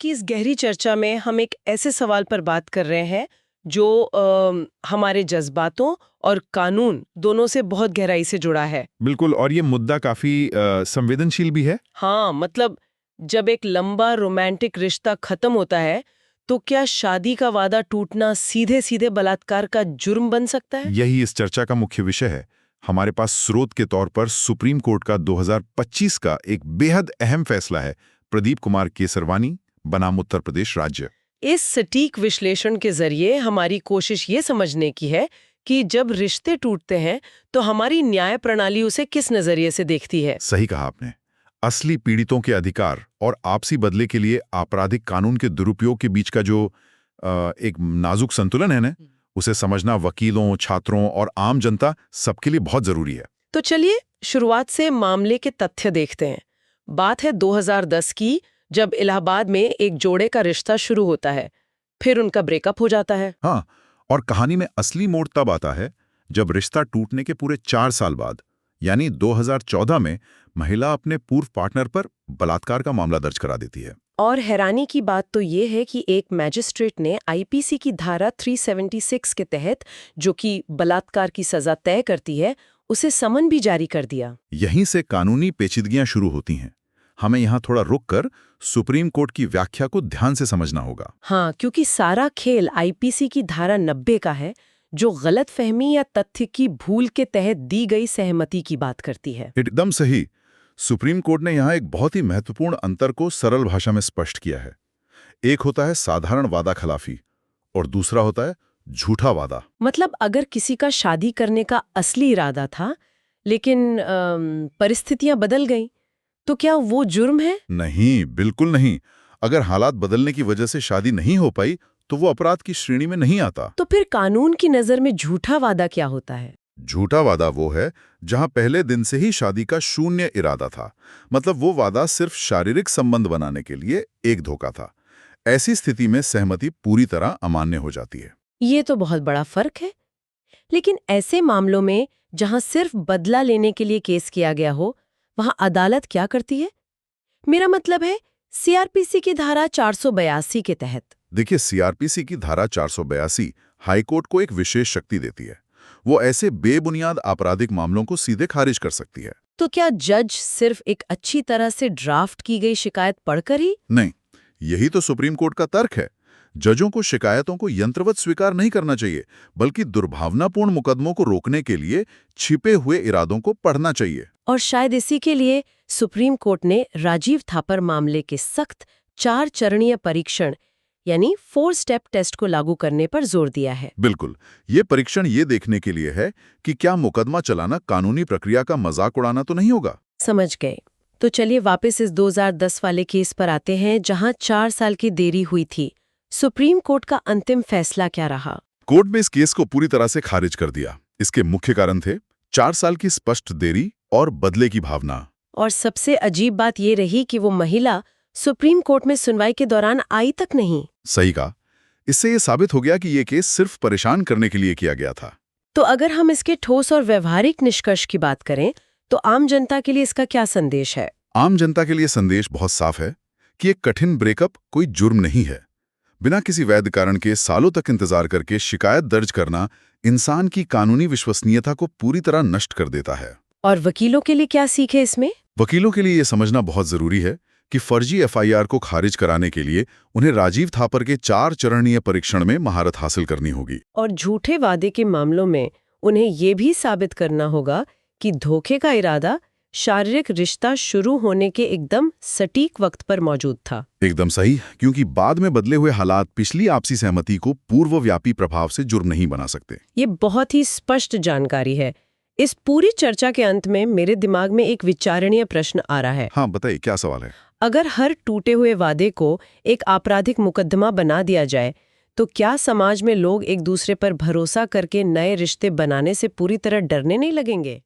की इस गहरी चर्चा में हम एक ऐसे सवाल पर बात कर रहे हैं जो हमारे जज्बातों और कानून दोनों से बहुत गहराई से जुड़ा है। बिल्कुल, और ये मुद्दा काफी संवेदनशील भी है। हाँ, मतलब जब एक लंबा रोमांटिक रिश्ता खत्म होता है तो क्या शादी का वादा टूटना सीधे सीधे बलात्कार का जुर्म बन सकता है? यही इस चर्चा का मुख्य विषय है। हमारे पास स्रोत के तौर पर सुप्रीम कोर्ट का 2025 का एक बेहद अहम फैसला है, प्रदीप कुमार केसरवानी बनाम उत्तर प्रदेश राज्य। इस सटीक विश्लेषण के जरिए हमारी कोशिश ये समझने की है कि जब रिश्ते टूटते हैं तो हमारी न्याय प्रणाली उसे किस नजरिए से देखती है। सही कहा आपने। असली पीड़ितों के अधिकार और आपसी बदले के लिए आपराधिक कानून के दुरुपयोग के बीच का जो एक नाजुक संतुलन है ना, उसे समझना वकीलों, छात्रों और आम जनता सबके लिए बहुत जरूरी है। तो चलिए शुरुआत से मामले के तथ्य देखते हैं। बात है 2010 की, जब इलाहाबाद में एक जोड़े का रिश्ता शुरू होता है, फिर उनका ब्रेकअप हो जाता है। हाँ, और कहानी में असली मोड़ तब आता है जब रिश्ता टूटने के पूरे 4 साल बाद, यानी 2014 में, महिला अपने पूर्व पार्टनर पर बलात्कार का मामला दर्ज करा देती है। और हैरानी की बात तो ये है कि एक मैजिस्ट्रेट ने आईपीसी की धारा 376 के तहत, जो कि बलात्कार की सजा तय करती है, उसे समन भी जारी कर दिया। यहीं से कानूनी पेचीदगियां शुरू होती हैं। हमें यहाँ थोड़ा रुककर सुप्रीम कोर्ट की व्याख्या को ध्यान से समझना होगा। हाँ, क्योंकि सारा खेल आईपीसी की धारा 90 का है, जो गलतफहमी या तथ्य की भूल के तहत दी गई सहमति की बात करती है। एकदम सही। सुप्रीम कोर्ट ने यहाँ एक बहुत ही महत्वपूर्ण अंतर को सरल भाषा में स्पष्ट किया है। एक होता है साधारण वादा खिलाफी और दूसरा होता है झूठा वादा। मतलब अगर किसी का शादी करने का असली इरादा था, लेकिन परिस्थितियां बदल गईं, तो क्या वो जुर्म है? नहीं, बिल्कुल नहीं। अगर हालात बदलने की वजह से शादी नहीं हो पाई तो वो अपराध की श्रेणी में नहीं आता। तो फिर कानून की नजर में झूठा वादा क्या होता है? झूठा वादा वो है जहां पहले दिन से ही शादी का शून्य इरादा था। मतलब वो वादा सिर्फ शारीरिक संबंध बनाने के लिए एक धोखा था। ऐसी स्थिति में सहमति पूरी तरह अमान्य हो जाती है। ये तो बहुत बड़ा फर्क है। लेकिन ऐसे मामलों में जहां सिर्फ बदला लेने के लिए केस किया गया हो, वहां अदालत क्या करती है? मेरा मतलब है सीआरपीसी की धारा 482 के तहत। देखिए, सीआरपीसी की धारा 482 हाईकोर्ट को एक विशेष शक्ति देती है। वो ऐसे बेबुनियाद आपराधिक मामलों को सीधे खारिज कर सकती है। तो क्या जज सिर्फ एक अच्छी तरह से ड्राफ्ट की गई शिकायत पढ़कर ही? नहीं, यही तो सुप्रीम कोर्ट का तर्क है। जजों को शिकायतों को यंत्रवत स्वीकार नहीं करना चाहिए, बल्कि दुर्भावनापूर्ण मुकदमों को रोकने के लिए छिपे हुए इरादों को पढ़ना चाहिए। और शायद इसी के लिए सुप्रीम कोर्ट ने राजीव थापर मामले के सख्त 4 चरणीय परीक्षण यानी 4 स्टेप टेस्ट को लागू करने पर जोर दिया है। बिल्कुल, ये परीक्षण ये देखने के लिए है कि क्या मुकदमा चलाना कानूनी प्रक्रिया का मजाक उड़ाना तो नहीं होगा। समझ गए। तो चलिए वापस इस 2010 वाले केस पर आते हैं, जहां 4 साल की देरी हुई थी। सुप्रीम कोर्ट का अंतिम फैसला क्या रहा? कोर्ट में इस केस को पूरी तरह से खारिज कर दिया। इसके मुख्य कारण थे 4 साल की स्पष्ट देरी और बदले की भावना। और सबसे अजीब बात ये रही कि वो महिला सुप्रीम कोर्ट में सुनवाई के दौरान आई तक नहीं। सही कहा। इससे ये साबित हो गया कि ये केस सिर्फ परेशान करने के लिए किया गया था। तो अगर हम इसके ठोस और व्यवहारिक निष्कर्ष की बात करें, तो आम जनता के लिए इसका क्या संदेश है? आम जनता के लिए संदेश बहुत साफ है कि एक कठिन ब्रेकअप कोई जुर्म नहीं है। बिना किसी वैध कारण के सालों तक इंतजार करके शिकायत दर्ज करना इंसान की कानूनी विश्वसनीयता को पूरी तरह नष्ट कर देता है। और वकीलों के लिए क्या सीख है इसमें? वकीलों के लिए यह समझना बहुत जरूरी है कि फर्जी एफआईआर को खारिज कराने के लिए उन्हें राजीव थापर के 4 चरणीय परीक्षण में महारत हासिल करनी होगी। और झूठे वादे के मामलों में उन्हें ये भी साबित करना होगा कि धोखे का इरादा शारीरिक रिश्ता शुरू होने के एकदम सटीक वक्त पर मौजूद था। एकदम सही, क्योंकि बाद में बदले हुए हालात पिछली आपसी सहमति को पूर्वव्यापी प्रभाव से जुर्म नहीं बना सकते। ये बहुत ही स्पष्ट जानकारी है। इस पूरी चर्चा के अंत में मेरे दिमाग में एक विचारणीय प्रश्न आ रहा है। हाँ, बताइए, क्या सवाल है? अगर हर टूटे हुए वादे को एक आपराधिक मुकदमा बना दिया जाए, तो क्या समाज में लोग एक दूसरे पर भरोसा करके नए रिश्ते बनाने से पूरी तरह डरने नहीं लगेंगे?